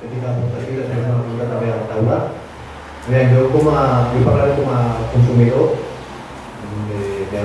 petita aportació i després una pregunta també a la taula. Jo parlaré com a consumidor de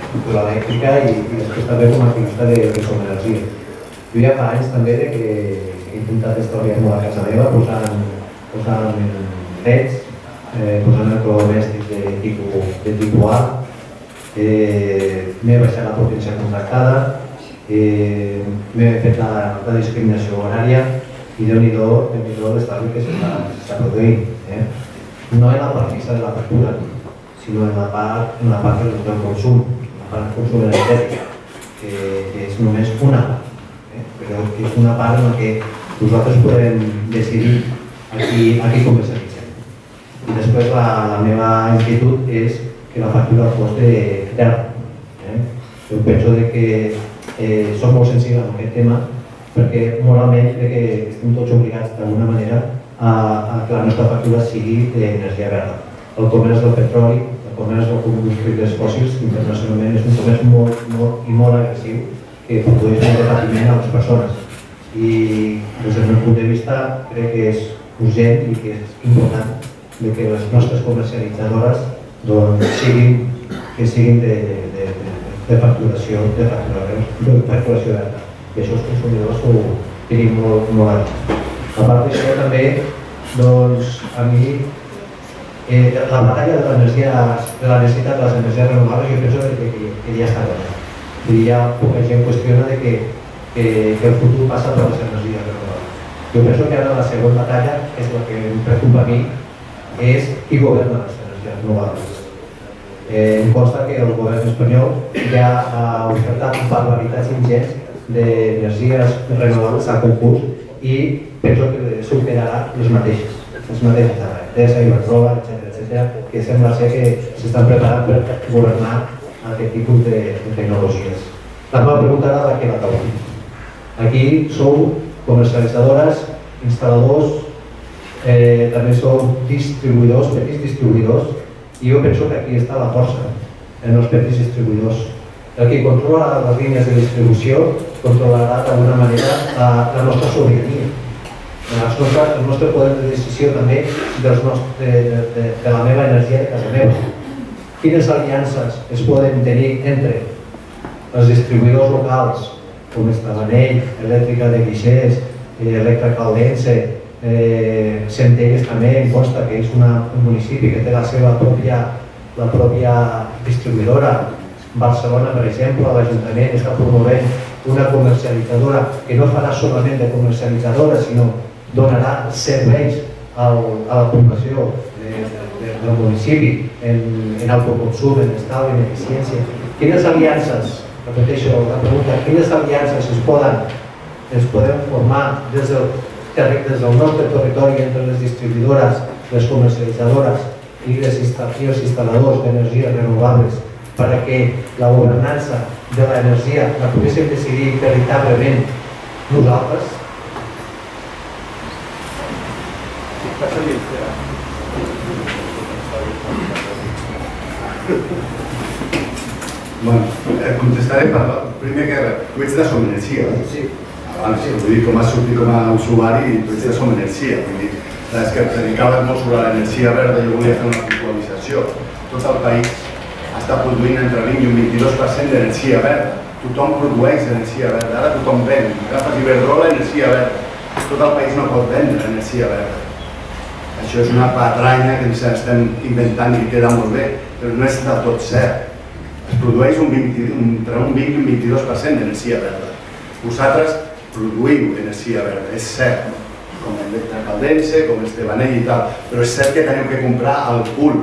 factura elèctrica i després també com a activista de Som Energia. Jo ja fa anys també que he intentat estalviar molt a casa meva posant leds, posant electrodomèstics de tipus A, m'he baixat la potència contractada, m'he fet la discriminació horària i Déu-n'hi-do l'estalvi que s'està produint. No en la part fixa de la factura, sinó en la part del consum, la part del consum energètic, que és només una part, però és una part en què nosaltres podem decidir a qui comercialitzem. I després la meva inquietud és que la factura fos verda. Jo penso que som molt sensibles amb aquest tema perquè moralment crec que estem tots obligats d'alguna manera a que la nostra factura sigui d'energia verda. El comerç del petroli, el comerç dels combustibles fòssils internacionalment és un comerç molt agressiu que produeix molt de patiment a les persones. I des del meu punt de vista crec que és urgent i que és important que les nostres comercialitzadores siguin de facturació verda. I això els consumidors ho tenim molt alt. A part d'això també, a mi, la batalla de la necessitat de les energies renovables jo penso que ja està guanyada. Ja poca gent qüestiona que el futur passa per les energies renovables. Jo penso que ara la segona batalla, que és la que em preocupa a mi, és qui governa les energies renovables. Em consta que el govern espanyol ja ha ofertat barbaritats ingents d'energies renovables a concurs i penso que superarà les mateixes ara, Endesa, Iberdrola, etc., que sembla ser que s'estan preparant per governar aquest tipus de tecnologies. La meva pregunta era la que la taula. Aquí sou comercialitzadores, instal·ladors, també sou distribuïdors, petits distribuïdors, i jo penso que aquí està la força, en els petits distribuïdors. El que controla les línies de distribució controlarà d'alguna manera la nostra sobirania, el nostre poder de decisió també de la meva energia de casa meva. Quines aliances es poden tenir entre els distribuïdors locals, com Estavanell, Elèctrica de Guixers, Electra Caldense, Centelles també, em consta que és un municipi que té la seva pròpia distribuïdora. Barcelona, per exemple, l'Ajuntament està promovent una comercialitzadora que no farà solament de comercialitzadora, sinó donarà serveis a la població del municipi en autoconsum, en estalvi, en eficiència. Quines aliances, repeteixo la pregunta, quines aliances es poden formar des del nostre territori entre les distribuïdores, les comercialitzadores i els instal·ladors d'energies renovables perquè la governança de l'energia la poguéssim decidir veritablement nosaltres? Contestaré primer que tu ets de Som Energia. Sí. Abans, vull dir, com has sortit com a usuari, tu ets de Som Energia. És que et dedicaves molt sobre l'energia verda i jo volia fer una puntualització. Tot el país està produint entre 20 i un 22% d'energia verda. Tothom produeix energia verda, ara tothom ven. Agafes Iberdrola, energia verda. Tot el país no pot vendre energia verda. Això és una patranya que ens estem inventant i queda molt bé, però no és del tot cert. Es produeix entre un 20 i un 22% d'energia verda. Vosaltres produïu energia verda, és cert, com Electra Caldense, com Estevanell i tal, però és cert que teniu que comprar al pool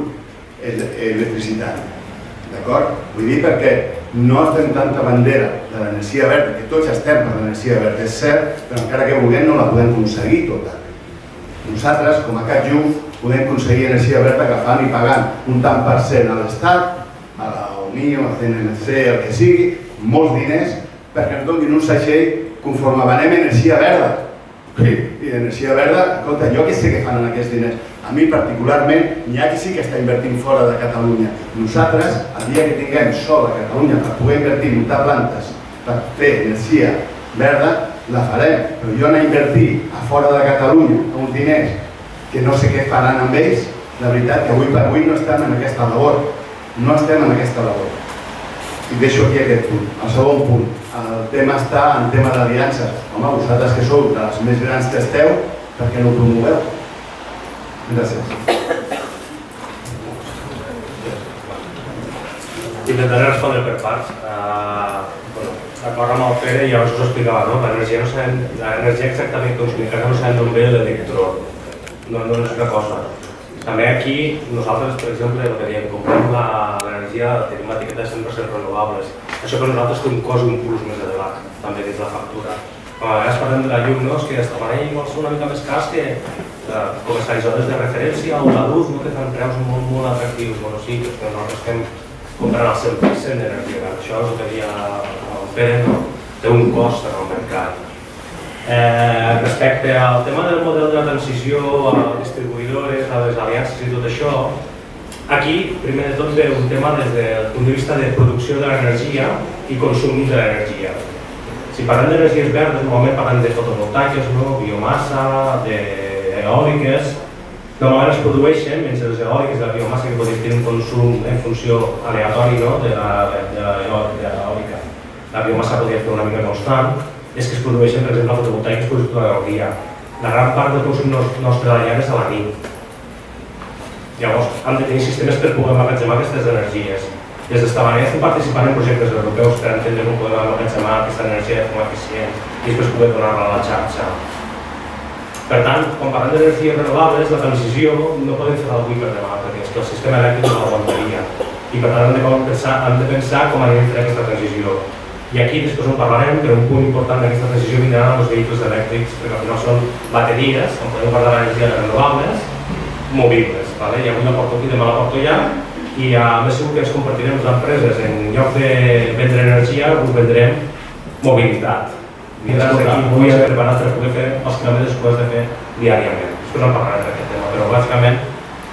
electricitat. D'acord? Vull dir perquè no fem tanta bandera de l'energia verda, que tots estem per l'energia verda, és cert, però encara que vulguem no la podem aconseguir tota. Nosaltres, com a CatJuv, podem aconseguir energia verda agafant i pagant un tant per cent a l'Estat, a la Unió, a CNMC, el que sigui, molts diners, perquè ens donin un seixell conforme venem energia verda. I energia verda, escolta, jo què sé què fan amb aquests diners? A mi particularment, n'hi ha qui sí que està invertint fora de Catalunya. Nosaltres, el dia que tinguem sol a Catalunya per poder invertir, muntar plantes per fer energia verda, la farem, però jo anar a invertir a fora de Catalunya uns diners que no sé què faran amb ells, la veritat que avui per avui no estem en aquesta labor, no estem en aquesta labor. I deixo aquí aquest punt. El segon punt, el tema està en tema d'aliances. Home, vosaltres que sou dels més grans que esteu, per què no ho promoveu? Gràcies. Intentaré respondre per parts. D'acord amb el Pere, ja us ho explicava, l'energia exactament consumida no sabem d'on ve l'electró, no és una cosa. També aquí, nosaltres, per exemple, el que diem, comprem l'energia, tenim una etiqueta de 100% renovables. Això per nosaltres té un cost i un plus més elevat, també dins la factura. A vegades parlem de la llum, que els tamanys són una mica més cars que comercialitzadors de referència o la luz, que fan preus molt atractius. Bueno, sí, que nosaltres estem comprant el 100% d'energia. Això és el que deia el Pere, té un cost en el mercat. Respecte al tema del model de la transició a distribuïdores, a les aliances i tot això, aquí, primer de tot, ve un tema des del punt de vista de producció de l'energia i consum de l'energia. Si parlem d'energies verdes, normalment parlem de fotovoltaiques, biomassa, d'eòliques. Normalment es produeixen, menys les eòliques de la biomassa, que podem tenir un consum en funció aleatori de l'eòlica. La biomassa podria fer una mica constant, és que es produeixen, per exemple, fotovoltaiques produïts tot el dia. La gran part del consum nostre de la llar és a la nit. Llavors, hem de tenir sistemes per poder emmagatzemar aquestes energies. Des d'Estavanès estem participant en projectes europeus per entendre com podem emmagatzemar aquesta energia de forma eficient i després poder donar-la a la xarxa. Per tant, quan parlem d'energies renovables, la transició no podem fer d'avui per demà, perquè és que el sistema elèctric no l'aguantaria. I per tant hem de pensar com anirem fent aquesta transició. I aquí després en parlarem, però un punt important d'aquesta transició vindran els vehicles elèctrics, perquè al final són bateries, on podem guardar l'energia de renovables, movibles. I avui la porto aquí, demà la porto allà, i a més segur que ens compartirem les empreses. En lloc de vendre energia, us vendrem mobilitat. Avui hem preparat per poder fer els quilòmetres que ho has de fer diàriament. Després en parlarem d'aquest tema, però bàsicament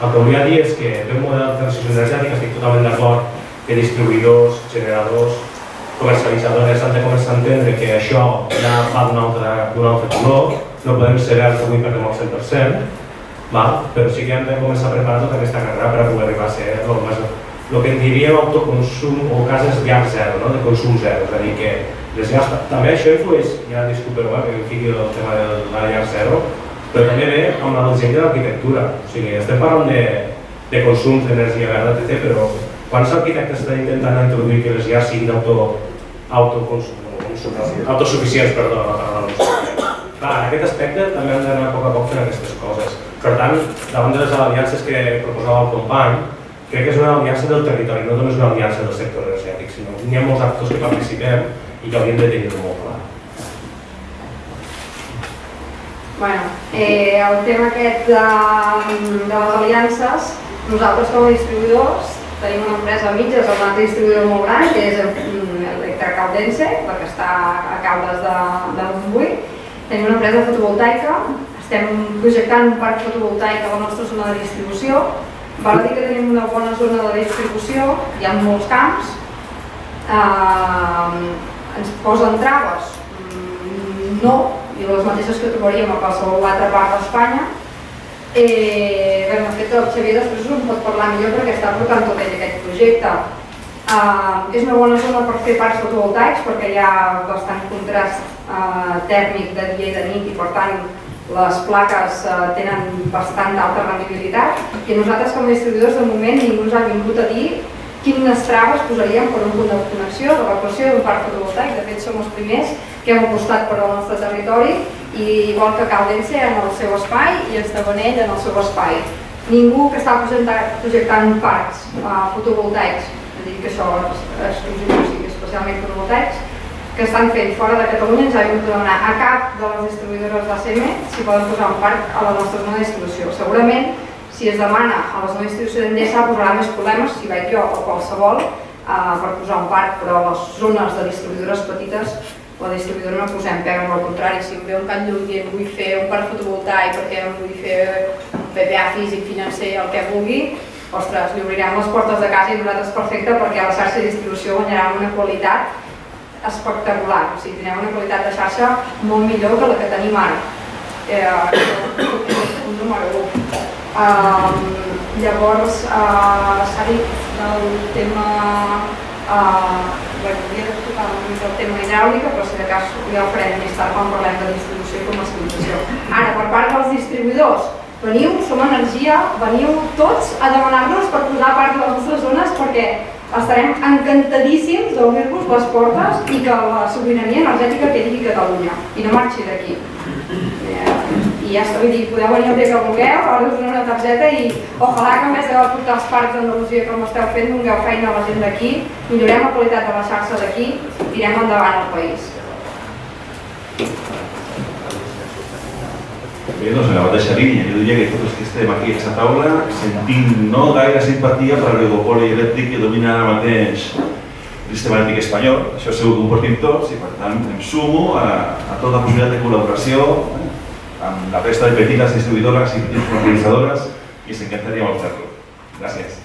el que volia dir és que té un model de transició energètica, estic totalment d'acord que distribuïdors, generadors, comercialitzadores han de començar a entendre que això ja va d'un altre color, no podem ser verds avui per demà al 100%, però sí que hem de començar a preparar tota aquesta carrera per poder arribar a ser el que en diríem autoconsum o cases llar zero, de consum zero, és a dir que les llars, també això influeix, ja disculpeu que em fiqui el tema de la llar zero, però també ve amb el disseny de l'arquitectura, o sigui, estem parlant de consum d'energia verda, etc., però quants arquitectes estan intentant introduir que les llars siguin autosuficients, perdó, clar, en aquest aspecte també hem d'anar a poc fent aquestes coses. Per tant, davant de les aliances que proposava el company, crec que és una aliança del territori, no només una aliança del sector energètic, sinó que hi ha molts actors que participem i que hauríem de tenir-ho molt clar. El tema aquest de les aliances, nosaltres com a distribuïdors tenim una empresa a mitges, un altre distribuïdor molt gran, que és Electracaldense, la que està a Caldes de Montbui. Tenim una empresa fotovoltaica, estem projectant un parc fotovoltaic a la nostra zona de distribució. Val a dir que tenim una bona zona de distribució, hi ha molts camps. Ens posen traves? No, i les mateixes que trobaríem a qualsevol altra part d'Espanya. De fet, el Xavier després us en pot parlar millor perquè està portant tot ell aquest projecte. És una bona zona per fer parcs fotovoltaics perquè hi ha bastant contrast tèrmic de dia i de nit i per tant les plaques tenen bastant alta rendibilitat i nosaltres com a distribuïdors de moment ningú ens ha vingut a dir quines traves posaríem per un punt de connexió, d'evacuació d'un parc fotovoltaic. De fet, som els primers que hem apostat per al nostre territori i igual que Caldense en el seu espai i Estavanell en el seu espai. Ningú que està projectant parcs fotovoltaics, és a dir que això és especialment fotovoltaics, que estan fent fora de Catalunya ens ha vingut a demanar a cap de les distribuïdores d'ACM si poden posar un parc a la nostra zona de distribució. Segurament, si es demana a la zona de distribució d'Endesa, posarà més problemes, si vaig jo o qualsevol, per posar un parc, però a les zones de distribuïdores petites la distribuïdora no posem pega, al contrari, si em ve un can lluny i em vull fer un parc fotovoltaic perquè em vull fer un PPA físic, financer, el que vulgui, ostres, li obrirem les portes de casa i nosaltres perfecte perquè la xarxa de distribució guanyarà una qualitat espectacular, o sigui, tindrem una qualitat de xarxa molt millor que la que tenim ara. Un número 1. Llavors, s'ha dit del tema... Volia tocar una mica el tema hidràulica, però si de cas ja ho farem més tard quan parlem de distribució i comercialització. Ara, per part dels distribuïdors, veniu, som Energia, veniu tots a demanar-nos per posar part de les nostres zones perquè estarem encantadíssims d'obrir-vos les portes i que la sobirania energètica quedi a Catalunya i no marxi d'aquí. I ja està, vull dir, podeu venir el dia que vulgueu, ara us dono una targeta i ojalà que en vez de portar els parcs d'Andalusia com esteu fent, dongueu feina a la gent d'aquí, millorem la qualitat de la xarxa d'aquí i tirem endavant el país. Bé, doncs en la mateixa línia, jo diria que tots els que estem aquí a aquesta taula sentim no gaire simpatia per l'oligopoli elèctric que domina ara mateix el sistema elèctric espanyol, això segur que ho compartim tots i per tant em sumo a tota la possibilitat de col·laboració amb la resta de petites distribuïdores i petites comercialitzadores i ens encantaria molt fer-lo. Gràcies.